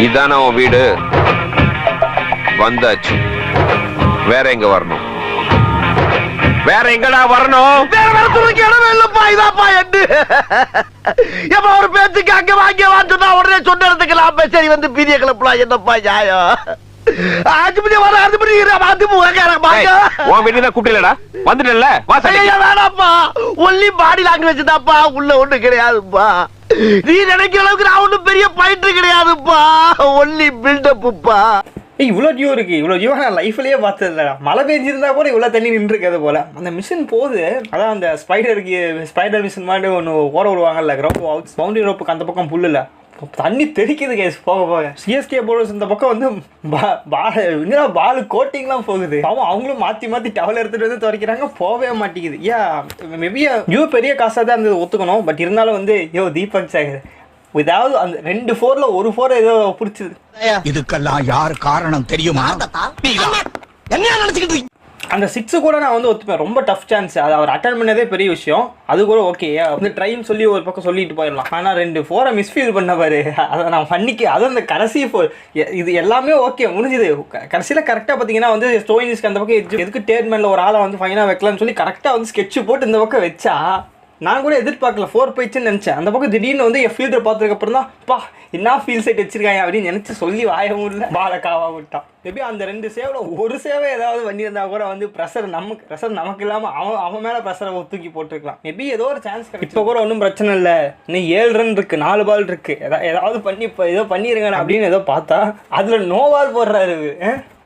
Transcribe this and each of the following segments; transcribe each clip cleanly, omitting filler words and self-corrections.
இதான உன் வீடு? வந்தாச்சு. வேற எங்க வரணும்? வேற எங்கடா வரணும்? வேற வரத்துக்கு இடமே இல்லப்பா. இதாப்பா எட்டு எப்ப ஒரு பேச்சுக்கு அங்க வாங்கினா உடனே சொன்ன இடத்துக்கு நான் சரி வந்து பீதிய கிளப்பலாம். என்னப்பா நியாயம்? ஆஜிபதி வர ஆஜிபதி உன் வீட்டுதான் கூப்பிடலடா. வந்துட்டல வேணாப்பா. ஒன்லி பாடி லாங்குவேஜ் தான்ப்பா, உள்ள ஒண்ணு கிடையாதுப்பா. நீ நினைக்கிற அளவுக்கு நான் ஒண்ணும் பெரிய பயிற்று கிடையாதுப்பா. ஒன்லி பில்டப்புப்பா. இவ்வளோ டியூ இருக்கு. இவ்வளோ டியூ நான் லைஃப்லயே பார்த்தது இல்லடா. மழை பெஞ்சிருந்தா கூட இவ்வளோ தண்ணி நின்றுருக்காது போல. அந்த மிஷின் போகுது. அதான் அந்த ஸ்பைடர் மிஷின் மாதிரி ஒன்று ஓட விடுவாங்கல்ல, ரோப் பவுண்டரி ரோப்புக்கு அந்த பக்கம் புல் இல்லை, தண்ணி தெளிக்குது கேஸ் போக போக. சிஎஸ்கே போலர்ஸ் இந்த பக்கம் வந்து பால் கோட்டிங்லாம் போகுது. அவங்களும் மாற்றி மாற்றி டவல் எடுத்துகிட்டு வந்து துவைக்கிறாங்க, போகவே மாட்டேங்குது. மேபி டியூ பெரிய காசாக தான் இருந்தது, ஒத்துக்கணும். பட் இருந்தாலும் வந்து தீபக் சாகர் ஏதாவது அந்த 2 4ல் 1 4 ஏதோ பிடிச்சது. இதுக்கெல்லாம் யார் காரணம் தெரியுமா? என்ன நினைச்சுக்கிட்டு அந்த 6 கூட நான் வந்து ஒத்துப்பேன். ரொம்ப டஃப் சான்ஸ், அதை அவர் அட்டன் பண்ணதே பெரிய விஷயம். அது கூட ஓகே, அந்த ட்ரைன்னு சொல்லி ஒரு பக்கம் சொல்லிட்டு போயிடலாம். ஆனால் 2 4 மிஸ்ஃபீல் பண்ண பாரு, அதை நான் பண்ணிக்க. அதுவும் அந்த கடைசி 4 இது எல்லாமே ஓகே முடிஞ்சுது. கடைசியில் கரெக்டாக பார்த்தீங்கன்னா வந்து ஸ்டோயினிஸ்க்கு அந்த பக்கம் எதுக்கு டேர்மெண்ட்டில் ஒரு ஆளை வந்து ஃபைனாக வைக்கலாம்னு சொல்லி கரெக்டாக வந்து ஸ்கெட்சு போட்டு இந்த பக்கம் வச்சா, நான் கூட எதிர்பார்க்கல 4 போயிடுச்சுன்னு நினச்சேன். அந்த பக்கம் திடீர்னு வந்து என் ஃபீல்டர் பார்த்ததுக்கப்புறம் தான் பா என்ன ஃபீல் செட் வச்சிருக்காங்க அப்படின்னு நினச்சி சொல்லி வாய முடியல. பாலை காவா விட்டான். மேபி அந்த 2 சேவில் ஒரு சேவை ஏதாவது பண்ணியிருந்தா கூட வந்து ப்ரெஷர் நமக்கு இல்லாமல் அவன் மேலே ப்ரெஷரை தூக்கி போட்டுருக்கலாம். மேபி ஏதோ ஒரு சான்ஸ் கிடைக்கும். இப்போ கூட ஒன்றும் பிரச்சனை இல்லை, இன்னும் 7 ரன் இருக்குது, 4 பால் இருக்குது, ஏதாவது பண்ணி இப்போ ஏதோ பண்ணிடுங்க அப்படின்னு ஏதோ பார்த்தா அதில் நோ பால் போடுறாரு.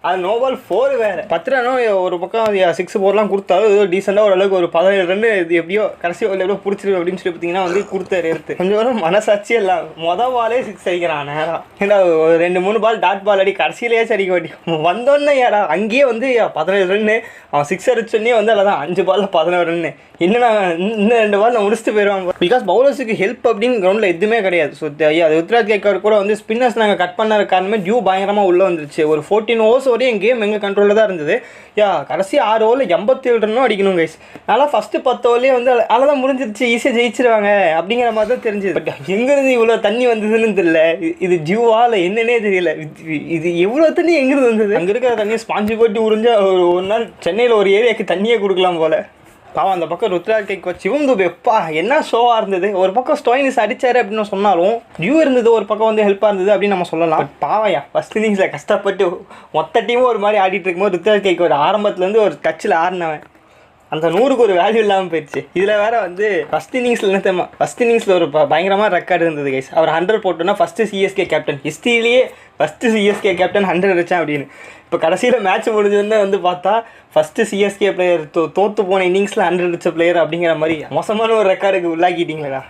அது நோபால் 4 வேறு 10 ரனோ ஒரு பக்கம் 6 போர்லாம் கொடுத்தாலும் ஏதோ டீசெண்டாக ஓரளவுக்கு ஒரு 17 ரன் இது எப்படியோ கடைசி எவ்வளோ பிடிச்சிருக்கு அப்படின்னு சொல்லி பார்த்தீங்கன்னா வந்து கொடுத்தாரு எடுத்து. கொஞ்சம் மனசாட்சி எல்லாம் மொதல் பாலே 6 அடிக்கிறான் நேரம். ஏன்னா ஒரு 2-3 பால் டாட் பால் அடி கடைசியிலேயே அடிக்க மாட்டி வந்தோன்னே ஏடா அங்கேயே வந்து 17 ரன்னு அவன் 6 அடிச்சோன்னே வந்து அதில் தான் 5 பாலில் 11 ரன்னு. இன்னும் இன்னும் 2 பால் நான் முடிச்சுட்டு போயிடுவாங்க. பிகாஸ் பவுலர்ஸுக்கு ஹெல்ப் அப்படின்னு கிரௌண்டில் எதுவுமே கிடையாது. ஸோ அது ருத்ராஜ் கேக்வாட் கூட வந்து ஸ்பின்னர்ஸ் நாங்கள் கட் பண்ண காரணமே டியூ பயங்கரமாக உள்ளே வந்துருச்சு. ஒரு 14 ஓவர்ஸ் வரையும் என் கேம் எங்கள் கண்ட்ரோலில் தான் இருந்தது. கடைசி 6 ஓவரில் 87 ரன்னும் அடிக்கணும் கைஸ். அதனால் ஃபஸ்ட்டு 10 ஓவர்லேயே வந்து அதில் தான் முடிஞ்சிருச்சு, ஈஸியாக ஜெயிச்சிருவாங்க அப்படிங்கிற மாதிரி தான் தெரிஞ்சுது. பட் எங்கேருந்து இவ்வளோ தண்ணி வந்ததுன்னு தெரியல. இது டியூவா இல்லை என்னன்னே தெரியல. இது எவ்வளோ தண்ணி எங்கேருந்து வந்தது? அங்கே இருக்கிற தண்ணியை ஸ்பாஞ்சு போட்டு உறிஞ்சா ஒரு நாள் சென்னையில் ஒரு ஏரியாவுக்கு தண்ணியே கொடுக்கலாம் போல். பாவம் அந்த பக்கம் ருத்ராஜ் கேக்வாட் சிவம் துபே எப்பா என்ன ஷோவாக இருந்தது. ஒரு பக்கம் ஸ்டோயினிஸ் அடித்தார் அப்படின்னு சொன்னாலும் டியூ இருந்தது, ஒரு பக்கம் வந்து ஹெல்ப்பாக இருந்தது அப்படின்னு நம்ம சொல்லலாம். பாவையா ஃபஸ்ட் இன்னிங்ஸில் கஷ்டப்பட்டு மொத்த டீமும் ஒரு மாதிரி ஆடிட்டு இருக்கும்போது ருத்ராஜ் கேக்வாட் ஆரம்பத்துலேருந்து ஒரு டச்சில் ஆடினவன் அந்த 100க்கு ஒரு வேல்யூ இல்லாமல் போயிடுச்சு. இதில் வேறு வந்து ஃபஸ்ட் இன்னிங்ஸில் என்ன தெரியுமா, ஃபஸ்ட் இன்னிங்ஸில் ஒரு பயங்கரமாக ரெக்கார்டு இருந்தது கைஸ். அவர் 100 போட்டோன்னா ஃபஸ்ட்டு சிஎஸ்கே கேப்டன் ஹிஸ்ட்ரியிலேயே ஃபஸ்ட்டு சிஎஸ்கே கேப்டன் 100 அடித்தான் அப்படின்னு. இப்போ கடைசியில் மேட்ச் முடிஞ்சதுன்னு வந்து பார்த்தா ஃபஸ்ட்டு சிஎஸ்கே பிளேயர் தோற்று போன இன்னிங்ஸில் 100 அடித்த பிளேயர் அப்படிங்கிற மாதிரி மோசமான ஒரு ரெக்கார்டுக்கு உள்ளாக்கிட்டீங்களா.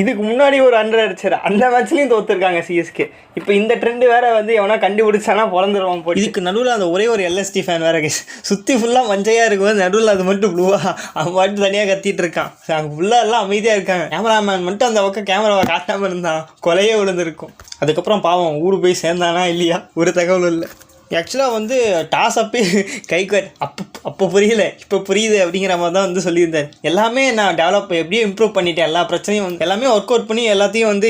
இதுக்கு முன்னாடி ஒரு 100 அடிச்சார், அந்த மேட்ச்லேயும் தோற்றுருக்காங்க சிஎஸ்கே. இப்போ இந்த ட்ரெண்டு வேறு வந்து எவனா கண்டுபிடிச்சானா பிறந்துருவான் போய். இதுக்கு நடுவில் அந்த ஒரே ஒரு எல்எஸ்டி ஃபேன் வேறு கைஸ், சுற்றி ஃபுல்லாக மஞ்சையாக இருக்கும்போது நடுவில் அது மட்டும் ப்ளூவாக அவன் பாட்டு தனியாக கத்திட்டு இருக்கான். அங்கே ஃபுல்லாக எல்லாம் அமைதியாக இருக்காங்க. கேமராமேன் மட்டும் அந்த பக்கம் கேமராவை காட்டாமல் இருந்தான், கொலையே விழுந்திருக்கும். அதுக்கப்புறம் பாவம் ஊர் போய் சேர்ந்தானா இல்லையா ஒரு தகவல் இல்லை. ஆக்சுவலாக வந்து டாஸ் அப்பே கைக்வாட் அப்போ புரியல இப்போ புரியுது அப்படிங்கிற மாதிரி தான் வந்து சொல்லியிருந்தார். எல்லாமே நான் டெவலப் எப்படியோ இம்ப்ரூவ் பண்ணிட்டேன், எல்லா பிரச்சனையும் வந்து எல்லாமே ஒர்க் அவுட் பண்ணி எல்லாத்தையும் வந்து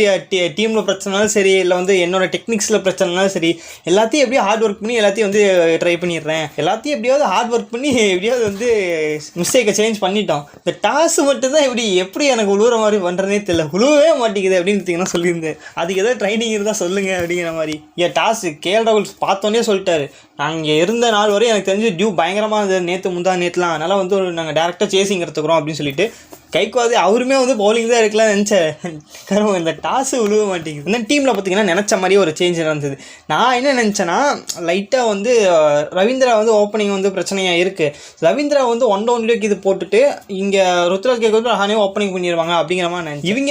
டீமில் பிரச்சனைனாலும் சரி, இல்லை வந்து என்னோட டெக்னிக்ஸில் பிரச்சனைனாலும் சரி, எல்லாத்தையும் எப்படியோ ஹார்ட் ஒர்க் பண்ணி எல்லாத்தையும் வந்து ட்ரை பண்ணிடுறேன். எல்லாத்தையும் எப்படியாவது ஹார்ட் ஒர்க் பண்ணி எப்படியாவது வந்து மிஸ்டேக்கை சேஞ்ச் பண்ணிட்டோம். இந்த டாஸ் மட்டும் தான் எப்படி எனக்கு உழுவுற மாதிரி பண்ணுறதே தெரியல, உழுவே மாட்டேங்குது அப்படின்னு சொல்லியிருந்தேன். அதுக்கு ஏதோ ட்ரைனிங் இருந்தால் சொல்லுங்கள் அப்படிங்கிற மாதிரி. டாஸ் கேஎல் ராகுல் பார்த்தோன்னே சொல்லிட்டு நாங்கள் இருந்த நாள் வரை எனக்கு தெரிஞ்சு டியூ பயங்கரமாக இருந்தது நேற்றுலாம். அதனால் வந்து நாங்கள் டேரெக்டாக சேசிங் எடுத்துக்கிறோம் அப்படின்னு சொல்லிட்டு கைக்குவாது அவருமே வந்து பவுலிங் தான் இருக்கலாம்னு நினச்சேன். இந்த டாஸு விழுவ மாட்டேங்குது. இந்த டீமில் பார்த்தீங்கன்னா நினச்ச மாதிரியே ஒரு சேஞ்ச் நடந்தது. நான் என்ன நினச்சேன்னா லைட்டாக வந்து ரவீந்திரா வந்து ஓப்பனிங் வந்து பிரச்சனையாக இருக்குது. ரவீந்திரா வந்து 1 டவுன்லேயே இது போட்டுட்டு இங்கே ருத்ராஜ் கேக்வாட் ஹானே ஓப்பனிங் பண்ணிடுவாங்க அப்படிங்கிற மாதிரி நினச்சி இவங்க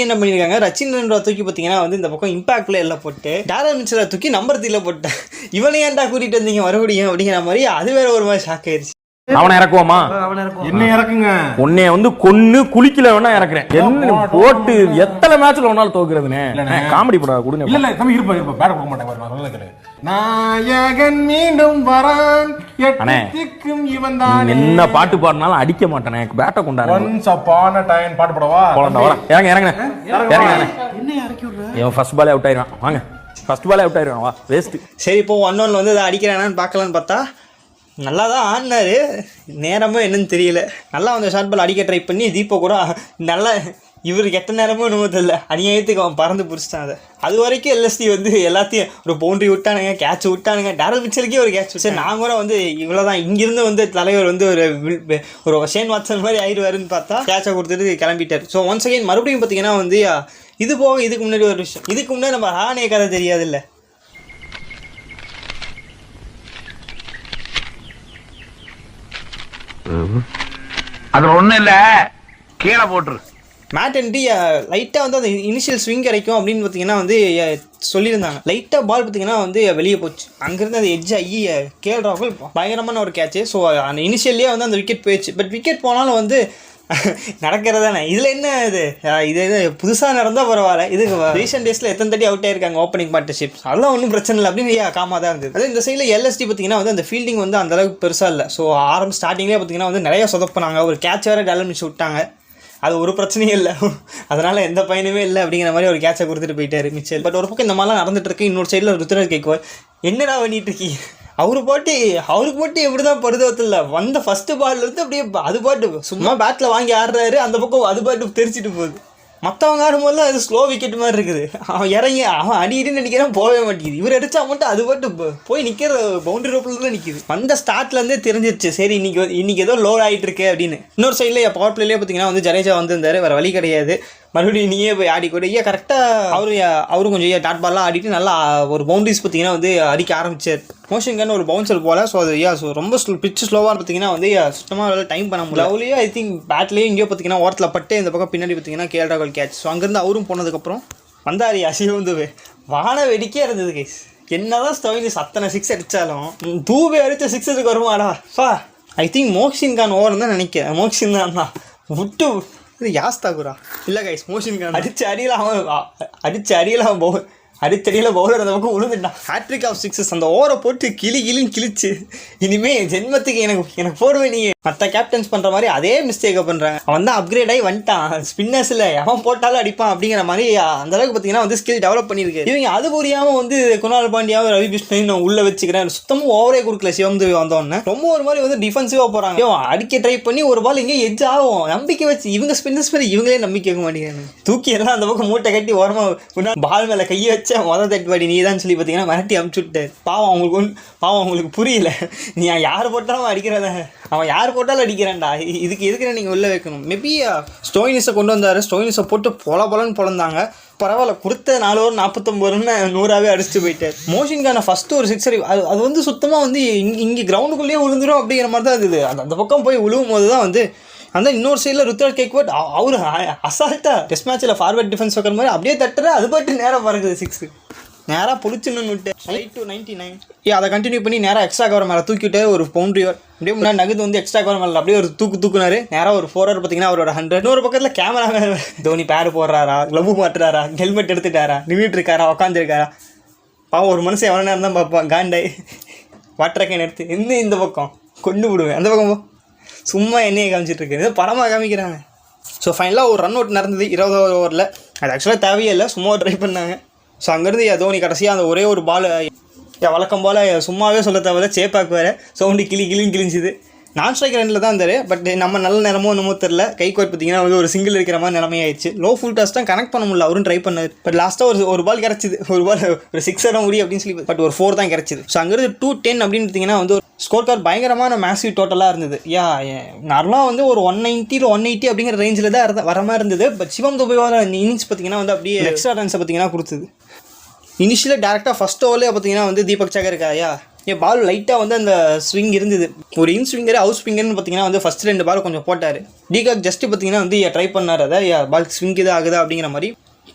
என்ன பண்ணியிருக்காங்க ரச்சின் ரன்ரா தூக்கி பார்த்தீங்கன்னா வந்து இந்த பக்கம் இம்பாக்ட் பிளேயரில் போட்டு டாரன் மிச்சரை தூக்கி நம்பர் 3 போட்டேன். இவனை ஏன்டா கூட்டிகிட்டு வந்தீங்க மறுபடியும் அப்படிங்கிற மாதிரி அது வேறு ஒரு மாதிரி ஷாக் ஆயிடுச்சு. அவனை இறக்குவோமா? என்ன இறக்குங்க? உன்னைய வந்து கொன்னு குளிக்கல வேணா இறக்குறேன். என்ன போட்டு எத்தனை மேட்ச்ல ஒன்னாலும் தோக்குறதுனே? காமெடி படா கொடுங்க. இல்ல இல்ல தம்பி இருப்பா இருப்பா பேட் கொடுக்க மாட்டேன் பாரு, நான் சொல்ல கேளு. நாயகன் மீண்டும் வரான் எட்டுக்கும் இவன் தான். என்ன பாட்டு பாடினாலும் அடிக்க மாட்டேனே. பேட்டை கொண்டாரு. ஒன்ஸ் அப்பான் a time பாட்டு பாடவா? போலண்டா வர. இறங்க இறங்க இறங்க. என்ன இறக்கி விடுற? இவன் ஃபர்ஸ்ட் பாலே அவுட் ஆயிரான். வாங்க. ஃபர்ஸ்ட் பாலே அவுட் ஆயிரான். வா வேஸ்ட். சரி இப்போ 1-1 வந்து அதை அடிக்கிறானான்னு பார்க்கலான்னு பார்த்தா நல்லா தான் ஆடினாரு. நேரமும் என்னன்னு தெரியல. நல்லா வந்து ஷார்ட் பால் அடிக்க ட்ரை பண்ணி தீபா கூட நல்லா இவருக்கு எத்தனை நேரமும் என்னமோ தெரியல அநியாயத்துக்கு அவன் பறந்து பிடிச்சிட்டான். அது வரைக்கும் எல்எஸ்டி வந்து எல்லாத்தையும் ஒரு பவுண்டரி விட்டானுங்க, கேட்ச் விட்டானுங்க. டேரல் மிச்சலுக்கே ஒரு கேட்ச். சரி நான் கூட வந்து இவ்வளோதான் இங்கிருந்து வந்து தலைவர் வந்து ஒரு ஷேன் வாட்சன் மாதிரி ஆயிடுவாருன்னு பார்த்தா கேட்சை கொடுத்துட்டு கிளம்பிட்டார். ஸோ ஒன்ஸ் அகைன் மறுபடியும் பார்த்தீங்கன்னா வந்து இது போக இதுக்கு முன்னாடி ஒரு விஷயம். இதுக்கு முன்னாடி நம்ம ஹானே கதை தெரியாது இல்லை. அது ஒண்ணும் இல்ல, கீழே போட்டுரு. மேட் அண்டி லைட்டாக வந்து அந்த இனிஷியல் ஸ்விங் கிடைக்கும் அப்படின்னு பார்த்தீங்கன்னா வந்து சொல்லியிருந்தாங்க. லைட்டாக பால் பார்த்தீங்கன்னா வந்து வெளியே போச்சு. அங்கேருந்து அது எட்ஜ் ஆகி கேஎல் ராகுல் பயங்கரமான ஒரு கேட்ச்சு. ஸோ அந்த இனிஷியல்லே வந்து அந்த விக்கெட் போயிடுச்சு. பட் விக்கெட் போனாலும் வந்து நடக்கிறது தானே. இதில் என்ன இது புதுசாக நடந்தால் பரவாயில்ல. இது ரீசெண்ட் டேஸில் எத்தனை தட்டி அவுட் ஆயிருக்காங்க ஓப்பனிங் பார்ட்னர்ஷிப்ஸ். அதெல்லாம் ஒன்றும் பிரச்சனை இல்லை அப்படின்னு காமாக தான் இருந்தது. அது இந்த சைடில் எல்எஸ்டி பார்த்தீங்கன்னா வந்து அந்த ஃபீல்டிங் வந்து அந்தளவுக்கு பெருசாக இல்லை. ஸோ ஸ்டார்டிங்லேயே பார்த்தீங்கன்னா வந்து நிறைய சொதப்பினாங்க. ஒரு கேட்ச் வேறு டேலன் மிஸ் விட்டாங்க. அது ஒரு பிரச்சனையும் இல்லை, அதனால் எந்த பயனுமே இல்லை அப்படிங்கிற மாதிரி ஒரு கேட்சை கொடுத்துட்டு போயிட்டாரு மிச்சல். பட் ஒரு பக்கம் இந்த மாதிரிலாம் நடந்துட்டு இருக்கு. இன்னொரு சைடில் ருத்ராஜ் கேக்வாட் என்னடா பண்ணிட்டு இருக்கீங்க? அவருக்கு போட்டு எப்படி தான் பருதத்தில் வந்த ஃபஸ்ட்டு பால்லேருந்து அப்படியே அது பாட்டு சும்மா பேட்டில் வாங்கி ஆடுறாரு. அந்த பக்கம் அது பாட்டு தெரிச்சிட்டு போகுது. மற்றவங்க ஆடும்போதுலாம் அது ஸ்லோ விக்கெட் மாதிரி இருக்குது. அவன் இறங்கி அவன் அடிக்கிட்டு நினைக்கிறான், போகவே மாட்டேங்குது. இவர் அடித்தா மட்டும் அது பாட்டு போய் நிற்கிற பவுண்டரி ரோப்பில் தான் நிற்கிது. வந்த ஸ்டார்ட்லேருந்தே தெரிஞ்சிருச்சு சரி இன்னைக்கு ஏதோ லோட் ஆகிட்டு இருக்கு அப்படின்னு. இன்னொரு சைடில் பவர் பிளேலேயே பார்த்தீங்கன்னா வந்து ஜடேஜா வந்திருந்தாரு. வேறு வழி கிடையாது. மறுபடியும் நீயே போய் ஆடி கூட கரெக்டாக அவரும் கொஞ்சம் டாட் பால்லாம் ஆடிட்டு நல்லா ஒரு பவுண்டரிஸ் பார்த்தீங்கன்னா வந்து அடிக்க ஆரம்பிச்சார். மோஷன் கன் ஒரு பவுன்சர் போல். ஸோ அது ஸோ ரொம்ப பிச்சு ஸ்லோவாக பார்த்தீங்கன்னா வந்து சுத்தமாக டைம் பண்ண முடியல. அவளையே ஐ திங்க் பேட்லேயே இங்கேயோ பார்த்தீங்கன்னா ஓரத்தில் பட்டு இந்த பக்கம் பின்னாடி பார்த்தீங்கன்னா கேஎல் ராகுல் கேட்ச். ஸோ அங்கேருந்து அவரும் போனதுக்கப்புறம் வந்தார் அசிவம் வந்து வான வெடிக்கே இருந்தது கைஸ். என்னதான் ஸ்டோயினிஸ் அத்தனை சிக்ஸ் அடித்தாலும் தூவே அடித்த சிக்ஸுக்கு வருமாடா ஃபா. ஐ திங்க் மோக்ஷின் கான் ஓவர் தான் நினைக்கிறேன். மோக்ஷின் தான் விட்டு இது யாஸ்தாகுரா இல்லை கைஸ். மோஷன் கான் அடித்த அடியில் பவுலர் அந்த பக்கம் விழுந்துட்டான். ஹேட்ரிக் ஆஃப் சிக்ஸஸ் அந்த ஓவரை போட்டு கிளின்னு கிழிச்சு இனிமேல் ஜென்மத்துக்கு எனக்கு போடுவேன். நீங்கள் மற்ற கேப்டன்ஸ் பண்ணுற மாதிரி அதே மிஸ்டேக்கை பண்ணுறாங்க. அவன் தான் அப்கிரேட் ஆகி வந்துட்டான். ஸ்பின்னர்ஸில் எவன் போட்டாலும் அடிப்பான் அப்படிங்கிற மாதிரி அந்தளவுக்கு பார்த்தீங்கன்னா வந்து ஸ்கில் டெவலப் பண்ணியிருக்கு. இவங்க அது புரியாமல் வந்து குணால் பாண்டியாவும் ரவி பிஷ்ணையும் நான் உள்ளே வச்சுக்கிறேன். சுத்தமாக ஓவரே கொடுக்கல சிவம்து வந்தோடனே. ரொம்ப ஒரு மாதிரி வந்து டிஃபென்சிவாக போகிறாங்க. அடிக்க ட்ரை பண்ணி ஒரு பால் எங்கேயும் எட்ஜ் ஆகும் நம்பிக்கை வச்சு இவங்க ஸ்பின்னர்ஸ் மாதிரி இவங்களே நம்பிக்கை வைக்க மாட்டேங்கிறாங்க. தூக்கி எல்லாம் அந்த பக்கம் மூட்டை கட்டி ஓரமாக பால் மேலே கையை வச்சு மொதல் தட்டுவாடி நீ தான் சொல்லி பார்த்தீங்கன்னா மிரட்டி அமுச்சு விட்டார். அவங்களுக்கு புரியல. நீ யார் போட்டாலும் அடிக்கிறத அவன் யார் போட்டாலும் அடிக்கிறான்டா. இதுக்கு எதுக்கு நீங்கள் உள்ளே வைக்கணும். மேபி ஸ்டோயினிஸை கொண்டு வந்தார். ஸ்டோயினிஸை போட்டு பொலன்னு பொழந்தாங்க. பரவாயில்ல கொடுத்த 4 ஓவர் 49 ரன் 100ஆகவே அடிச்சுட்டு போயிட்டார். மோஷின்கான ஃபஸ்ட்டு ஒரு சிக்ஸர் அது வந்து சுத்தமாக வந்து இங்கே கிரவுண்டுக்குள்ளேயே விழுந்துடும் அப்படிங்கிற மாதிரி தான் இருக்குது. அந்த பக்கம் போய் விழுவும் போது தான் வந்து அந்த இன்னொரு சைடில் ருத்ராஜ் கேக்வாட் அவர் அசால்ட்டாக டெஸ்ட் மேட்ச்சில் ஃபார்வர்ட் டிஃபென்ஸ் வைக்கிற மாதிரி அப்படியே தட்டுற அது பாட்டு நேராக பறக்குது. சிக்ஸு நேராக பொழிச்சுன்னு விட்டு 8-99 அதை கண்டினியூ பண்ணி நேராக எக்ஸ்ட்ரா கவர் மேலே தூக்கிவிட்டு ஒரு பவுண்டரி அப்படியே முன்னாடி நகுது வந்து எக்ஸ்ட்ரா கவர் மேலே அப்படியே ஒரு தூக்குனாரு. நேராக ஒரு 4 ஓவர் பார்த்தீங்கன்னா அவரோட 100. இன்னொரு பக்கத்தில் கேமரா மேலே தோனி பேடு போடுறாரா, க்ளவு மாட்டுறாரா, ஹெல்மெட் எடுத்துட்டாரா, நின்றுட்டு இருக்காரா, உட்காந்துருக்காரா. பாவம் ஒரு மனுஷன் எவ்வளோ நேரம் தான் பார்ப்பான். காண்டாய் வாட்டர் கேன் எடுத்து இந்த பக்கம் கொண்டு விடுவேன். அந்த பக்கம் சும்மா எண்ணெயை காமிச்சிட்டு இருக்கு. ஏதோ படமாக காமிக்கிறாங்க. ஸோ ஃபைனலாக ஒரு ரன் அவுட் நடந்தது 20 ஓவரில். அது ஆக்சுவலாக தேவையே இல்லை, சும்மா ட்ரை பண்ணாங்க. ஸோ அங்கேருந்து தோனி கடைசியாக அந்த ஒரே ஒரு பால் வழக்கம் போல் சும்மாவே சொல்ல தேவையில்ல சேப்பாக்கு வேறு சவுண்டு கிளிஞ்சுது. நான் ஸ்ட்ரைக் ரனில் தான் இருந்தார். பட் நம்ம நல்ல நேரமோ என்னமோ தெரில. கைகோட் பார்த்தீங்கன்னா வந்து ஒரு சிங்கிள் இருக்கிற மாதிரி நிலமையாயிடுச்சு. லோ ஃபுல் டாஸ் தான் கனெக்ட் பண்ண முடியல. அவரும் ட்ரை பண்ணார். பட் லாஸ்ட்டாக ஒரு பால் கிடச்சிது. ஒரு பால் ஒரு 6 இடம் முடியும் அப்படின்னு சொல்லி. பட் ஒரு 4 தான் கிடச்சிது. ஸோ அங்கேருந்து 210 அப்படின்னு பார்த்தீங்கன்னா வந்து ஒரு ஸ்கோர் கார்டு பயங்கரமான மேசிவ் டோட்டலாக இருந்தது. நார்மலாக வந்து ஒரு 190 180 அப்படிங்கிற ரேஞ்சில் தான் வர மாதிரி இருந்தது. பட் சிவம் துபையோட இன்னிங்ஸ் பார்த்தீங்கன்னா வந்து அப்படியே எக்ஸ்ட்ரா ரன்ஸை பார்த்தீங்கன்னா கொடுத்தது. இனிஷியலாக டேரெக்டாக ஃபஸ்ட் ஓவர்லேயே பார்த்தீங்கன்னா வந்து தீபக் சகர் இருக்காயா பால் லைட்டாக வந்து அந்த ஸ்விங் இருந்தது. ஒரு இன் ஸ்விங்கர் அவுட் ஸ்விங்கர்னு பார்த்தீங்கன்னா வந்து ஃபஸ்ட் 2 பால் கொஞ்சம் போட்டார். டிகாக் ஜஸ்ட்டு பார்த்தீங்கன்னா வந்து ட்ரை பண்ணார். அதை பால் ஸ்விங் இது ஆகுதா அப்படிங்கிற மாதிரி.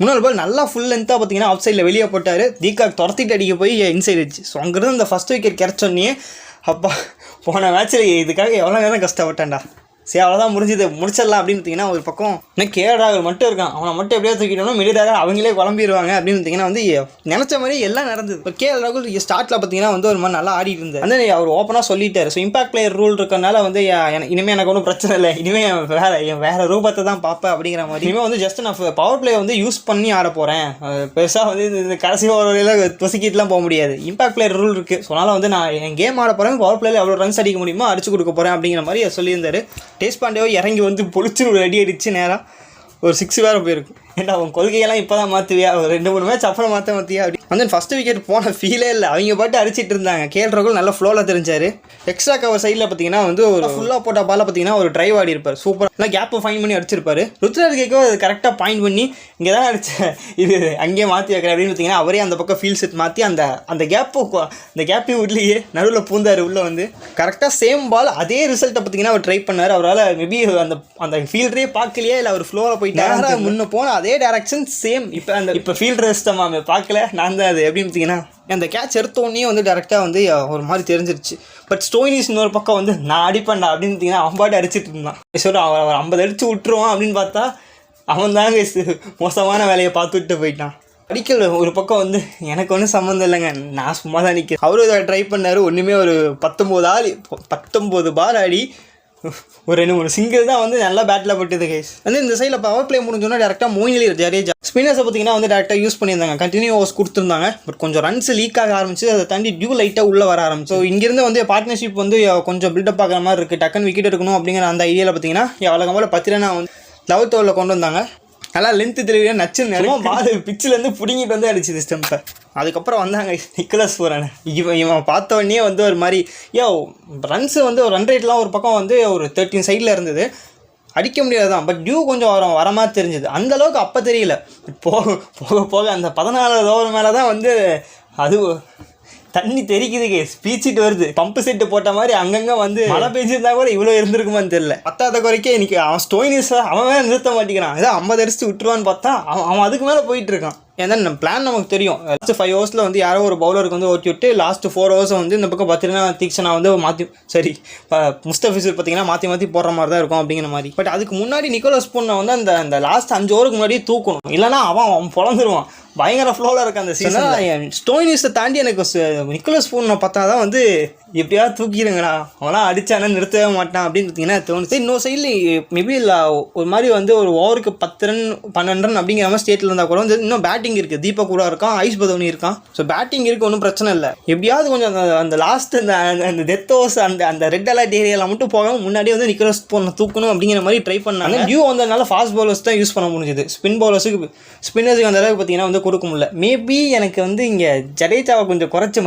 3 பால் நல்லா ஃபுல் லென்த்தாக பார்த்தீங்கன்னா அவுட் சைடில் வெளியே போட்டார். தீகாக் துரத்திட்டு அடிக்க போய் இன்சைட் வச்சு. ஸோ அங்கேருந்து அந்த ஃபஸ்ட் விக்கெட் கிடச்சோன்னே அப்பா போன மேட்ச்சில் இதுக்காக எவ்வளோ நேரம் கஷ்டப்பட்டேன்டா. சரி அவ்வளோதான் முடிச்சிடலாம் அப்படின்னு பார்த்தீங்கன்னா ஒரு பக்கம் இன்னும் கேடாக மட்டும் இருக்கான். அவனை மட்டும் எப்படியா தூக்கிட்டோம்னா மிடிடாக அவங்களே குழம்பிடுவாங்க அப்படின்னு பார்த்தீங்கன்னா வந்து நினச்ச மாதிரி எல்லாம் நடந்தது. இப்போ கேஎல் ராகுல் ஸ்டார்ட்டில் பார்த்தீங்கன்னா வந்து ஒரு மாதிரி நல்லா ஆடிட்டு இருந்தார். வந்து அவர் ஓப்பனாக சொல்லிட்டார். ஸோ இம்பாக்ட் பிளேயர் ரூல் இருக்கிறனால வந்து இனிமேல் எனக்கு ஒன்றும் பிரச்சனை இல்லை, இனிமேல் வேறு ரூபத்தை தான் பார்ப்பேன் அப்படிங்கிற மாதிரி. இனிமேல் வந்து ஜஸ்ட் நான் பவர் பிளே வந்து யூஸ் பண்ணி ஆட போகிறேன், பெருசாக வந்து இந்த கடைசி ஓவரில் தொசிக்கிட்டுலாம் போக முடியாது. இம்பாக்ட் பிளேயர் ரூல் இருக்குது. ஸோ அதனால் வந்து நான் என் கேம் ஆட போகிறேன், பவர் பிளேயில் எவ்வளோ ரன்ஸ் அடிக்க முடியுமோ அடிச்சு கொடுக்க போகிறேன் அப்படிங்கிற மாதிரி சொல்லியிருந்தார். தேஷ்பாண்டேவோ இறங்கி வந்து பொழிச்சு ஒரு அடி அடிச்சு நேராக ஒரு 6 வேறு போயிருக்கும். ஏன்னா அவன் கொள்கையெல்லாம் இப்போ தான் மாற்றுவியா, ஒரு 2-3 மேட்ச் அப்புறம் மாற்றியா அப்படி வந்து ஃபஸ்ட்டு விக்கெட் போன ஃபீலே இல்லை. அவங்க பாட்டு அடிச்சிட்டு இருந்தாங்க. கேஎல் ராகுல் நல்ல ஃப்ளோவில் தெரிஞ்சார். எக்ஸ்ட்ரா கவர் சைடில் பார்த்தீங்கன்னா வந்து ஒரு ஃபுல்லாக போட்ட பால் பார்த்தீங்கன்னா ஒரு ட்ரைவ் ஆடி இருப்பார். சூப்பராக கேப்பை ஃபைன் பண்ணி அடிச்சிருப்பாரு. ருத்ராஜ் கேக்கோ அது கரெக்டாக பாயிண்ட் பண்ணி இங்கே தான் அடித்தேன், இது அங்கேயே மாற்றி வைக்கிறேன் அப்படின்னு பார்த்தீங்கன்னா அவரே அந்த பக்கம் ஃபீல்ட் செட் மாற்றி அந்த கேப்பையும் உள்ளேயே நடுவில் பூந்தார். உள்ளே வந்து கரெக்டாக சேம் பால் அதே ரிசல்ட்டை பார்த்தீங்கன்னா அவர் ட்ரை பண்ணார். அவரால் மேபி அந்த ஃபீல்டரே பார்க்கலையே, இல்லை அவர் ஃப்ளோவில் போயிட்டு முன்னே போன அதே டேரக்ஷன் சேம். இப்போ ஃபீல்டர் ரசித்தமாமே பார்க்கல, நான் தான் அது எப்படின்னு பார்த்தீங்கன்னா அந்த கேட்ச் எடுத்தோடனே வந்து டேரெக்டாக வந்து ஒரு மாதிரி தெரிஞ்சிருச்சு. பட் ஸ்டோயினிஸ் இன்னொரு பக்கம் வந்து நான் அடிப்பேன்டா அப்படின்னு பார்த்தீங்கன்னா அவன் பாட்டு அடிச்சிட்டு இருந்தான். சரி அவன் 50 அடிச்சு விட்டுருவான் அப்படின்னு பார்த்தா அவன் தாங்க மோசமான வேலையை பார்த்துட்டு போயிட்டான். அடிக்கல ஒரு பக்கம் வந்து எனக்கு ஒன்றும் சம்மந்தம் இல்லைங்க, நான் சும்மா தான் நிற்கிறேன். அவரும் இதை ட்ரை பண்ணார். ஒன்றுமே ஒரு 19 பால் ஆடி ஒரு 2-3 சிங்கிள் தான் வந்து நல்லா பேட்டில் பட்டுது கைஸ். வந்து இந்த சைடில் பவர் பிளே முடிஞ்சோன்னா டேரெக்டாக மோயின் அலி ஜடேஜா ஸ்பின்னர்ஸை பார்த்தீங்கன்னா வந்து டேரெக்டாக யூஸ் பண்ணியிருந்தாங்க. கண்டினியூ ஓவர்ஸ் கொடுத்துருந்தாங்க. பட் கொஞ்சம் ரன்ஸ் லீக் ஆக ஆரம்பிச்சு, அதை தாண்டி டியூ லைட்டாக உள்ளே வர ஆரம்பிச்சு. ஸோ இங்கேருந்து வந்து பார்ட்னர்ஷிப் வந்து கொஞ்சம் பில்டப் ஆகிற மாதிரி இருக்குது. டக்குன்னு விக்கெட் எடுக்கணும் அப்படிங்கிற அந்த ஐடியாவில் பார்த்தீங்கன்னா வழக்கம் போல் 10 ரன் வந்து 11th ஓவரில் கொண்டு வந்தாங்க. நல்லா லென்த்து தெரியல நச்சு நேரம் பால் பிச்சிலேருந்து பிடிங்கிட்டு வந்து அடிச்சுது ஸ்டெம்பை. அதுக்கப்புறம் வந்தாங்க நிக்கோலஸ் பூரன். இவன் பார்த்த உடனே வந்து ஒரு மாதிரி ரன்ஸு வந்து ஒரு ரன் ரேட்லாம் ஒரு பக்கம் வந்து ஒரு 13 சைடில் இருந்தது, அடிக்க முடியாது தான். பட் டியூ கொஞ்சம் வர மாதிரி தெரிஞ்சுது. அந்தளவுக்கு அப்போ தெரியல. போக அந்த 14வது ஓவர் மேலே தான் வந்து அது தண்ணி தெரிக்குது, பீச்சிட்டு வருது. பம்பு செட்டு போட்ட மாதிரி அங்கங்கே வந்து மழை பெஞ்சிருந்தா கூட இவ்வளோ இருந்திருக்குமான்னு தெரியல. 10வது குறைக்கே இன்னைக்கு அவன் ஸ்டோயினிஸ் அவன் மேலே நிறுத்த மாட்டேங்கிறான். ஏதோ 50 அடிச்சு விட்டுருவான்னு பார்த்தா அவன் அதுக்கு மேலே போயிட்டு இருக்கான். ஏன்னா நம்ம பிளான் நமக்கு தெரியும். லாஸ்ட் 5 ஓவர்ஸில் வந்து யாரோ ஒரு பவுலருக்கு வந்து ஓட்டி விட்டு லாஸ்ட் 4 ஓவர்ஸ் வந்து இந்த பக்கம் பார்த்தீங்கன்னா தீக்ஷனா வந்து முஸ்தபிசூர் பார்த்தீங்கன்னா மாற்றி போடுற மாதிரி தான் இருக்கும் அப்படிங்கிற மாதிரி. பட் அதுக்கு முன்னாடி நிக்கோலஸ் பூரனை வந்து அந்த லாஸ்ட் 5 ஓவருக்கு முன்னாடி தூக்கணும், இல்லைனா அவன் பொழந்துருவான். பயங்கர ஃப்ளோவில் இருக்க அந்த சீசன். ஸ்டோயினிஸை தாண்டி எனக்கு நிக்கோலஸ் பூரனை பார்த்தா தான் வந்து எப்படியாவது தூக்கிடுங்கடா, அவனாம் அடித்தானே நிறுத்தவே மாட்டான் அப்படின்னு பார்த்தீங்கன்னா தோணுச்சு. இன்னொரு சைடில் மேபி இல்லை ஒரு மாதிரி வந்து ஒரு ஓவருக்கு 10 ரன் 12 ரன் அப்படிங்கிற மாதிரி ஸ்டேட்டில் இருந்தால் கூட வந்து இன்னும் பேட்டிங் இருக்குது. தீபக் கூட இருக்கான், ஐஸ் பதவனி இருக்கான். ஸோ பேட்டிங் இருக்குது, ஒன்றும் பிரச்சனை இல்லை. எப்படியாவது கொஞ்சம் அந்த லாஸ்ட் அந்த டெத் ஓவர்ஸ் அந்த ரெட் அலர்ட் ஏரியாவில் மட்டும் போகாமல் முன்னாடியே வந்து நிக்கோலஸ் பூரனை தூக்கணும் அப்படிங்கிற மாதிரி ட்ரை பண்ணாங்க. டியூ வந்ததுனால ஃபாஸ்ட் பவுலர்ஸ் தான் யூஸ் பண்ண முடிஞ்சுது. ஸ்பின்னர்ஸுக்கு அந்த அளவுக்கு பார்த்தீங்கன்னா வந்து கொடுக்க முடியல. மேபி எனக்கு வந்து இங்கே ஜடேஜாவை கொஞ்சம் குறைச்சி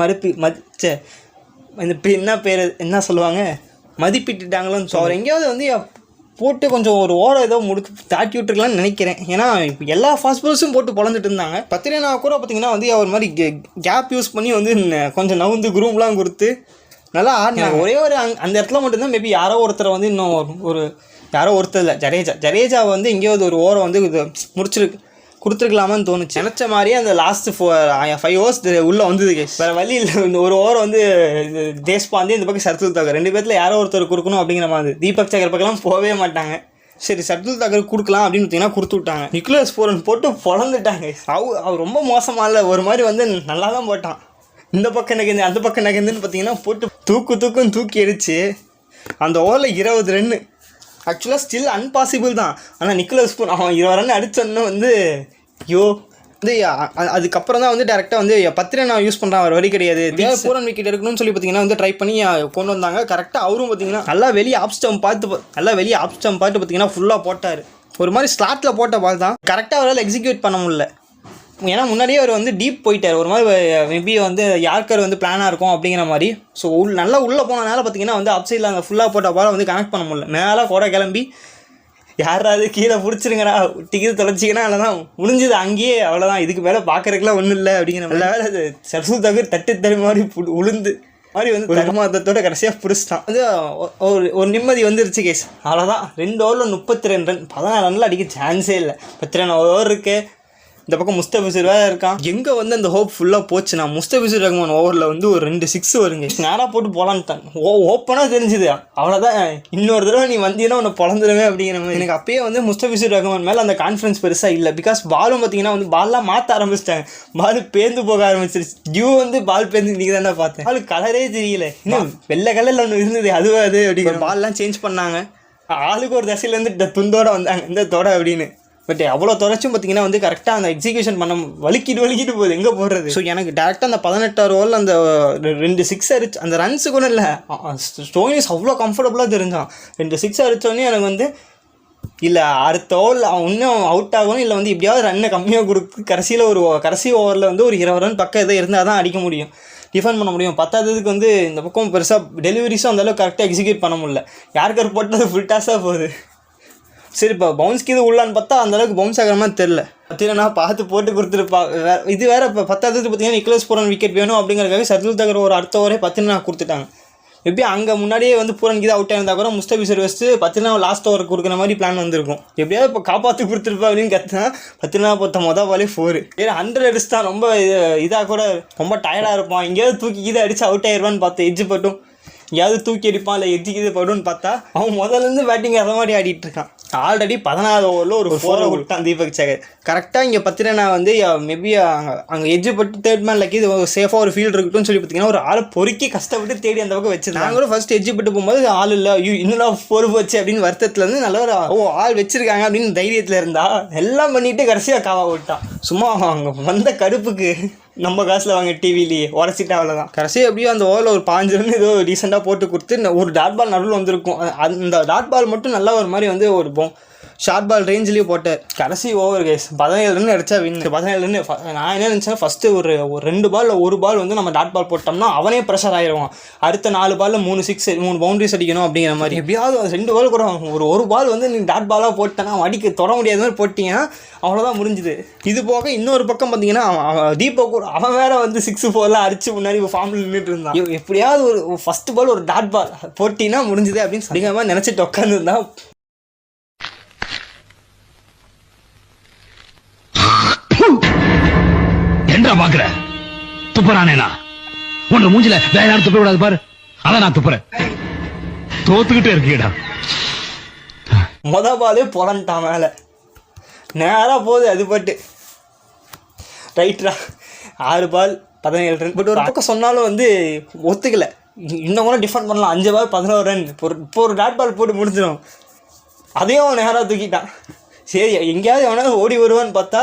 என்ன சொல்லுவாங்க மதிப்பிட்டுட்டாங்களோன்னு. ஸோ அவர் எங்கேயாவது வந்து போட்டு கொஞ்சம் ஒரு ஓரம் ஏதோ தாட்டி விட்டுருக்கலாம்னு நினைக்கிறேன். ஏன்னா இப்போ எல்லா ஃபாஸ்ட் பால்ஸும் போட்டு பொழந்துட்டு இருந்தாங்க. 10 ரன் கூட பார்த்தீங்கன்னா வந்து அவர் மாதிரி கேப் யூஸ் பண்ணி வந்து கொஞ்சம் நவுந்து குரூம்லாம் கொடுத்து நல்லா ஆடினாங்க. ஒரே ஒரு அந்த இடத்துல மட்டும்தான் மேபி யாரோ ஒருத்தரை வந்து இன்னும் யாரோ ஒருத்தர் இல்லை ஜடேஜா வந்து எங்கேயாவது ஒரு ஓரம் வந்து கொடுத்துருக்கலாமான்னு தோணுச்சு. நினச்ச மாதிரியே அந்த லாஸ்ட் 5 ஓவர்ஸ் உள்ளே வந்தது கேஸ். வேறு வழி இல்லை. இந்த ஒரு ஓவர் வந்து தேஷ்பாண்டே இந்த பக்கம் சர்துல் தாக்கர் 2 பேர்த்தில் யாரோ ஒருத்தர் கொடுக்கணும் அப்படிங்கிற மாதிரி. தீபக் சகர் பக்கம்லாம் போகவே மாட்டாங்க. சரி சர்துல் தாக்கர் கொடுக்கலாம் அப்படின்னு பார்த்தீங்கன்னா கொடுத்து விட்டாங்க. நிக்கோலஸ் பூரன் போட்டு பொழந்துட்டாங்க. அவர் ரொம்ப மோசமாக இல்லை, ஒரு மாதிரி வந்து நல்லா தான் போட்டான். இந்த பக்கம் நகர்ந்து அந்த பக்கம் நகர்ந்துன்னு பார்த்தீங்கன்னா போட்டு தூக்கி அடிச்சு அந்த ஓவரில் 20 ரன்னு. ஆக்சுவலாக ஸ்டில் அன்பாசிபிள் தான். ஆனால் நிக்கோலஸ் பூரன் அவன் 20 ரன் அடித்தோன்னு வந்து வந்து அதுக்கப்புறம் தான் வந்து டேரெக்டாக வந்து 10 ரன் யூஸ் பண்ணுறான். அவர் வழி கிடையாது. பூரன் விக்கெட் எடுக்கணும்னு சொல்லி பார்த்தீங்கன்னா வந்து ட்ரை பண்ணி கொண்டு வந்தாங்க. கரெக்டாக அவரும் பார்த்தீங்கன்னா நல்லா வெளியே ஆப் ஸ்டம்ப் பார்த்து பார்த்தீங்கன்னா ஃபுல்லாக போட்டார். ஒரு மாதிரி ஸ்லாட்டில் போட்ட பால் தான். கரெக்டாக அவரால் எக்ஸிக்யூட் பண்ண முடியல. ஏன்னா முன்னாடியே அவர் வந்து டீப் போயிட்டார். ஒரு மாதிரி மேபி வந்து யார்கர் வந்து பிளானாக இருக்கும் அப்படிங்கிற மாதிரி. ஸோ நல்லா உள்ளே போனதுனால பார்த்தீங்கன்னா வந்து அப் சைடில் அந்த ஃபுல்லாக போட்ட பாலை வந்து கனெக்ட் பண்ண முடியல. மேலே கூட கிளம்பி யாராவது கீழே பிடிச்சிருங்கடா டிக்கெட் தொலைச்சிங்கன்னா அவ்வளோதான் முடிஞ்சுது அங்கேயே. அவ்வளோதான், இதுக்கு மேலே பார்க்குறதுக்குலாம் ஒன்றும் இல்லை அப்படிங்கிற நல்ல வேலை சர்சூல் தகர் தட்டு மாதிரி உளுந்து மாதிரி வந்து தகமாதத்தோட கடைசியாக பிடிச்சிட்டான். வந்து ஒரு நிம்மதி வந்துருச்சு கேஸ். அவ்வளோதான். 2 ஓவரில் 32 ரன் 14 ரனில் அடிக்க சான்ஸே இல்லை. 10 ரன் ஓவர் இருக்குது. இந்த பக்கம் முஸ்தபிசர் வேற இருக்கான். எங்கே வந்து அந்த ஹோப் ஃபுல்லாக போச்சுன்னா முஸ்தபிசர் ரஹ்மான் ஓவரில் வந்து ஒரு 2 6 வருங்க. நேராக போட்டு போலான்ட்டான். ஓப்பனாக தெரிஞ்சுது அவ்வளோதான், இன்னொரு தடவை நீ வந்தீங்கன்னா உன்னை பொழந்துடுவேன் அப்படிங்கிற மாதிரி. எனக்கு அப்பயே வந்து முஸ்தபிசர் ரஹ்மான் மேலே அந்த கான்ஃபிடன்ஸ் பெருசாக இல்லை. பிகாஸ் பாலும் பார்த்தீங்கன்னா வந்து பால்லாம் மாற்ற ஆரம்பிச்சிட்டாங்க. பால் பேர்ந்து போக ஆரம்பிச்சிருச்சு. டியூ வந்து பால் பேர்ந்து இன்றைக்கி தானே பார்த்தேன். பால் கலரே தெரியல, இன்னும் வெள்ளை கலரில் ஒன்று இருந்தது, அது அப்படிங்கிற பால்லாம் சேஞ்ச் பண்ணாங்க. ஆளுக்கு ஒரு தசையிலேருந்து துண்டோட வந்தாங்க இந்த தொடை அப்படின்னு. பட் அவ்வளோ தொலைச்சும் பார்த்தீங்கன்னா வந்து கரெக்டாக அந்த எக்ஸிக்யூஷன் பண்ண வலிக்கிட்டு போகுது, எங்கே போடுறது. ஸோ எனக்கு டேரெக்டாக அந்த 18 ஓவரில் அந்த 2 6 அடிச்சு அந்த ரன்ஸு கூட இல்லை, ஸ்டோயினிஸ் அவ்வளோ கம்ஃபர்டபுளாக தெரிஞ்சான். 2 6 அடித்தோடனே எனக்கு வந்து இல்லை அடுத்த ஓவரில் அவன் இன்னும் அவுட் ஆகணும், இல்லை வந்து எப்படியாவது ரன்னை கம்மியாக கொடுத்து கடைசியில் கடைசி ஓவரில் வந்து ஒரு 20 ரன் பக்கம் எதோ இருந்தால் தான் அடிக்க முடியும், டிஃபெண்ட் பண்ண முடியும். பத்தாததுக்கு வந்து இந்த பக்கம் பெருசாக டெலிவரிஸும் அந்தளவுக்கு கரெக்டாக எக்ஸிக்யூட் பண்ண முடியல. யாருக்கு போட்டது ஃபுல் டாஸாக போகுது. சரி இப்போ பவுன்ஸ்க்கு இது உள்ளான்னு பார்த்தா அந்தளவுக்கு பவுன்ஸ் ஆகிற மாதிரி தெரில. பார்த்தீங்கன்னா பார்த்து போட்டு கொடுத்துருப்பா. இது வேறு இப்போ பூரான் பார்த்தீங்கன்னா நிக்கலஸ் பூரான் விக்கெட் வேணும் அப்படிங்கிறதுக்காக சர்துல் தகர் ஒரு அடுத்த ஓவரே 10 கொடுத்துட்டாங்க. எப்படி அங்கே முன்னாடியே வந்து பூரன் கீதா அவுட் ஆயிருந்தா கூட முஸ்தபிசர் வச்சு 10 லாஸ்ட் ஓவர் கொடுக்குற மாதிரி பிளான் வந்திருக்கும். எப்படியாவது இப்போ காப்பாற்றி கொடுத்துருப்பா அப்படின்னு கற்றுனா 10 போட்ட மொதல் பாலே 4. 100 அடிச்சு தான் ரொம்ப இதாக கூட ரொம்ப டயர்டாக இருப்பான். எங்கேயாவது தூக்கி கீதை அடிச்சு அவுட் ஆயிடுவான்னு பார்த்தேன். எஜ்ஜு பட்டும் எங்கேயாவது தூக்கி அடிப்பான், இல்லை எஜ்ஜு கீதை படும்னு பார்த்தா அவன் முதல்லேருந்து பேட்டிங் அதை மாதிரி ஆடிட்டு இருக்கான். ஆல்ரெடி 14வது ஓவரில் ஒரு 4 விட்டான் தீபக் சகர். கரெக்டாக இங்கே பார்த்தீங்கன்னா வந்து மேபி அங்கே எஜ்ஜு பட்டு தேர்ட் மேன்லக்கு இது சேஃபாக ஒரு ஃபீல்டு இருக்குன்னு சொல்லி பார்த்தீங்கன்னா ஒரு ஆளை பொறுக்கி கஷ்டப்பட்டு தேடி அந்த பக்கம் வச்சு நாங்கள் கூட ஃபஸ்ட் எஜ்ஜு பட்டு போகும்போது ஆள் இல்லை இன்னும் பொறுப்பு வச்சு அப்படின்னு வருத்தத்தில் இருந்து நல்ல ஒரு ஆள் வச்சிருக்காங்க அப்படின்னு தைரியத்தில் இருந்தா எல்லாம் பண்ணிட்டு கடைசியாக காவா விட்டான். சும்மா அங்கே வந்த கடுப்புக்கு நம்ம காசில் வாங்க டிவிலேயே உடச்சிட்டு அவ்வளோதான். கடைசி எப்படியோ அந்த ஓவரில் ஒரு 5 ரன் ஏதோ ரீசெண்டாக போட்டு கொடுத்து ஒரு டாட் பால் நடுவில் வந்திருக்கும். அந்த டாட் பால் மட்டும் நல்லா ஒரு மாதிரி வந்து ஒரு ஷார்ட் பால் ரேஞ்சிலேயே போட்டார். கடைசி ஓவர் கேஸ் 17 ரன் அடிச்சா வின். 17 ரன் நான் என்ன நினச்சேன், ஃபஸ்ட்டு ஒரு 2 பால் 1 பால் வந்து நம்ம டாட் பால் போட்டோம்னா அவனே ப்ரெஷர் ஆகிடுவான். அடுத்த 4 பாலில் 3 6 3 பவுண்டரிஸ் அடிக்கணும் அப்படிங்கிற மாதிரி. எப்படியாவது 2 பால் கூட ஒரு பால் வந்து நீ டாட் பாலாக போட்டேன்னா அடிக்க தொட முடியாத மாதிரி போட்டிங்கன்னா அவ்வளோதான் முடிஞ்சுது. இது போக இன்னொரு பக்கம் பார்த்தீங்கன்னா தீபக் கூட அவன் வேற வந்து 6 4 அடிச்சு முன்னாடி ஃபார்மில் நின்றுட்டு இருந்தான். எப்படியாவது ஒரு ஃபஸ்ட்டு பால் ஒரு டாட் பால் போட்டின்னா முடிஞ்சுது அப்படின்னு அப்படிங்கிற மாதிரி நினச்சிட்டு உட்காந்துருந்தான். என்ன பாக்குற துப்புறானேனா உன் மூஞ்சில வேற யாரும் துப்ப விடாது பாரு, அதான் நான் துப்புறேன். தோத்துக்கிட்டே இருக்கீடா. பாலே பொலன்ட்டான் மேலே நேராக போகுது அது பட்டு ரைட்ரா. 6 பால் 17 ரன். பட் ஒரு பக்கம் சொன்னாலும் வந்து ஒத்துக்கல, இன்னும் கூட டிஃபெண்ட் பண்ணலாம். 5 பால் 11 ரன் இப்போ ஒரு டாட் பால் போட்டு முடிஞ்சிடும். அதையும் அவன் நேராக தூக்கிட்டான். சரி எங்கேயாவது எவனாவது ஓடி வருவான்னு பார்த்தா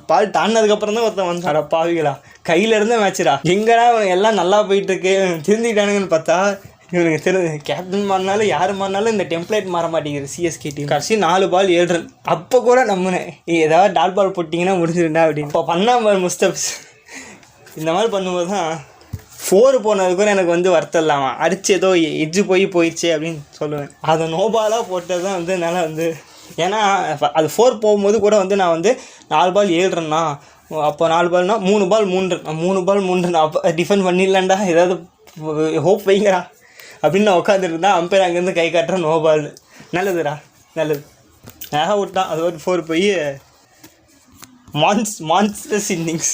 பால் தாண்டினதுக்கப்புறம் தான் ஒருத்தன் வந்தாடா பாவிகளா கையில் இருந்த மேட்சுடா. எங்கடா எல்லாம் நல்லா போயிட்டுருக்கு திருந்திட்டானுங்கன்னு பார்த்தா இவனுக்கு கேப்டன் மாறினாலும் யார் மாறினாலும் இந்த டெம்ப்ளேட் மாற மாட்டேங்குது சிஎஸ்கே டீம். கடைசி 4 பால் 7 ரன். அப்போ கூட நம்பினேன் ஏதாவது டாட் பால் போட்டிங்கன்னா முடிஞ்சிருந்தா அப்படின்னு. இப்போ பண்ணாமல் முஸ்தபிஸ் இந்த மாதிரி பண்ணும்போது தான் 4 போனது கூட எனக்கு வந்து வருத்தம் இல்லாமல் அடிச்சு ஏதோ எஜ்ஜு போயிடுச்சு அப்படின்னு சொல்லுவேன். அதை நோபாலாக போட்டது தான் வந்து என்னால் வந்து, ஏன்னா அது 4 போகும்போது கூட வந்து நான் வந்து 4 பால் 7 ரன்னா, அப்போ 4 பால்னா 3 பால் 3 ரன் 3 பால் 3 ரன் அப்போ டிஃபெண்ட் பண்ணிடலான்டா ஏதாவது ஹோப் வைங்கடா அப்படின்னு நான் உட்காந்துருந்தா அம்பையர் அங்கேருந்து கை காட்டுறேன் நோ பால். நல்லதுடா நல்லது நேராக விட்டான். அது ஒரு 4 போய் மான்ஸ்டர்ஸ் இன்னிங்ஸ்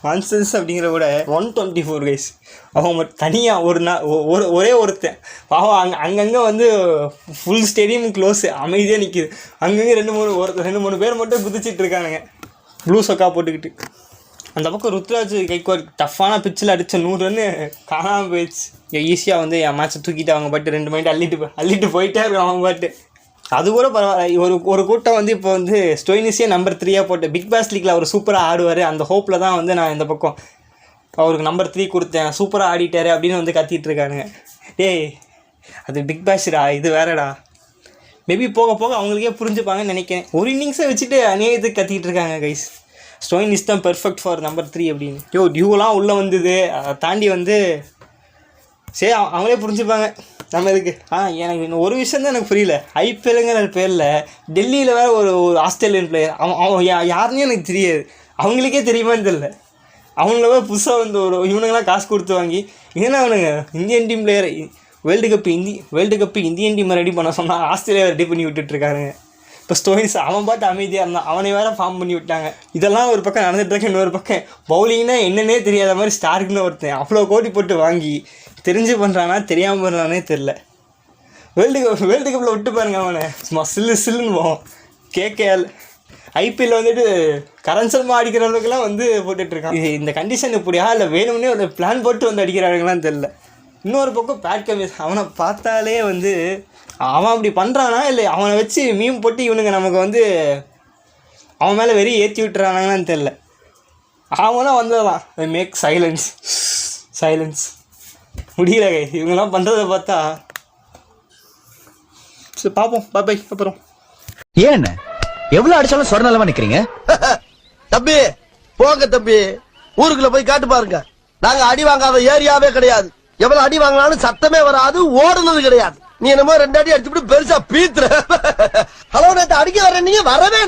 மான்ஸ்டர்ஸ் அப்படிங்கிற கூட 124 கைஸ். அவங்க தனியாக ஒரே ஒருத்தன் பாவம் அங்கங்கே வந்து ஃபுல் ஸ்டேடியம் க்ளோஸு அமைதியாக நிற்கிது. அங்கங்கே 2-3 பேர் மட்டும் குதிச்சிட்டு இருக்கானுங்க ப்ளூ சொக்கா போட்டுக்கிட்டு. அந்த பக்கம் ருத்ராஜ் கைக்வாட் டஃப்பான பிச்சில் அடித்த 100 ரன்னு காணாமல் போயிடுச்சு. ஈஸியாக வந்து என் மேட்சை தூக்கிட்டு அவங்க பாட்டு 2 மைண்ட் அள்ளிட்டு போயிட்டே இருக்கும் அவங்க பாட்டு. அது கூட பரவாயில்ல. ஒரு கூட்டம் வந்து இப்போ வந்து ஸ்டோயினிஸே நம்பர் 3 போட்டு பிக் பாஸ் லீக்கில் அவர் சூப்பராக ஆடுவார் அந்த ஹோப்பில் தான் வந்து நான் இந்த பக்கம் அவருக்கு நம்பர் 3 கொடுத்தேன், சூப்பராக ஆடிட்டாரு அப்படின்னு வந்து கத்திட்டு இருக்கானுங்க. டேய் அது பிக் பாஸ்டா, இது வேறடா. மேபி போக போக அவங்களுக்கே புரிஞ்சுப்பாங்கன்னு நினைக்கிறேன். ஒரு இன்னிங்ஸை வச்சுட்டு அநியாயத்துக்கு கத்திக்கிட்டு இருக்காங்க கைஸ். ஸ்டோயினிஸ் தான் பெர்ஃபெக்ட் ஃபார் நம்பர் 3 அப்படின்னு. டியூலாம் உள்ளே வந்தது அதை தாண்டி வந்து சரி அவங்களே புரிஞ்சுப்பாங்க நம்ம இதுக்கு. எனக்கு இன்னும் ஒரு விஷயம் தான் எனக்கு புரியல. ஐபிஎல்லுங்கிற பேரில் டெல்லியில் வேறு ஒரு ஆஸ்திரேலியன் பிளேயர் அவன் யாருன்னே எனக்கு தெரியாது. அவங்களுக்கே தெரியுமான்னு தெரியல. அவங்கள புதுசாக வந்து இவனுங்களாம் காசு கொடுத்து வாங்கி ஏன்னா அவனுங்க Indian team player world cup Indian டீமை ரெடி பண்ண சொன்னால் ஆஸ்திரேலியா ரெடி பண்ணி விட்டுட்ருக்காருங்க. இப்போ ஸ்டோயின்ஸ் அவன் பாட்டு அமைதியாக இருந்தான், அவனை வேற ஃபார்ம் பண்ணி விட்டாங்க. இதெல்லாம் ஒரு பக்கம் நடந்துட்டு இருக்கு. இன்னொரு பக்கம் பவுலிங்னா என்னன்னே தெரியாத மாதிரி ஸ்டார்க்குன்னு ஒருத்தன் அவ்வளோ கோடி போட்டு வாங்கி தெரிஞ்சு பண்ணுறானா தெரியாமல் பண்ணுறானே தெரில. வேர்ல்டு கப்பில் விட்டு பாருங்க அவனை சும்மா சில்லுன்னு போவோம். கேகேஎல் ஐபிஎல்ல வந்துட்டு கரண் சர்மா அடிக்கிற அளவுக்குலாம் வந்து போட்டுட்ருக்கான். இந்த கண்டிஷன் இப்படியா இல்லை வேணும்னே ஒரு பிளான் போட்டு வந்து அடிக்கிறாங்களான்னு தெரில. இன்னொரு பக்கம் பேட் கமிஸ் அவனை பார்த்தாலே வந்து அவன் அப்படி பண்ணுறானா இல்லை அவனை வச்சு மீம் போட்டு இவனுங்க நமக்கு வந்து அவன் மேலே வெறி ஏற்றி விட்டுறானாங்கன்னு தெரில. அவங்களாம் வந்ததான் மேக் சைலன்ஸ் முடியல இவங்கெல்லாம் பண்ணுறதை பார்த்தா. சரி பார்ப்போம், பாப்பை அப்புறம். ஏன் எவ்வளவு அடிச்சாலும் சொர்ணலமா நிக்கிறீங்க? தம்பி போங்க தம்பி, ஊருக்குள்ள போய் காட்டு பாருங்க. நாங்க அடி வாங்காத ஏரியாவே கிடையாது. எவ்வளவு அடி வாங்கினாலும் சத்தமே வராது, ஓடுனது கிடையாது. நீ என்னமோ 2 அடி அடிச்சுட்டு பெருசா பீத்துற. ஹலோ நேத்து அடிக்க வர நீங்க வரவே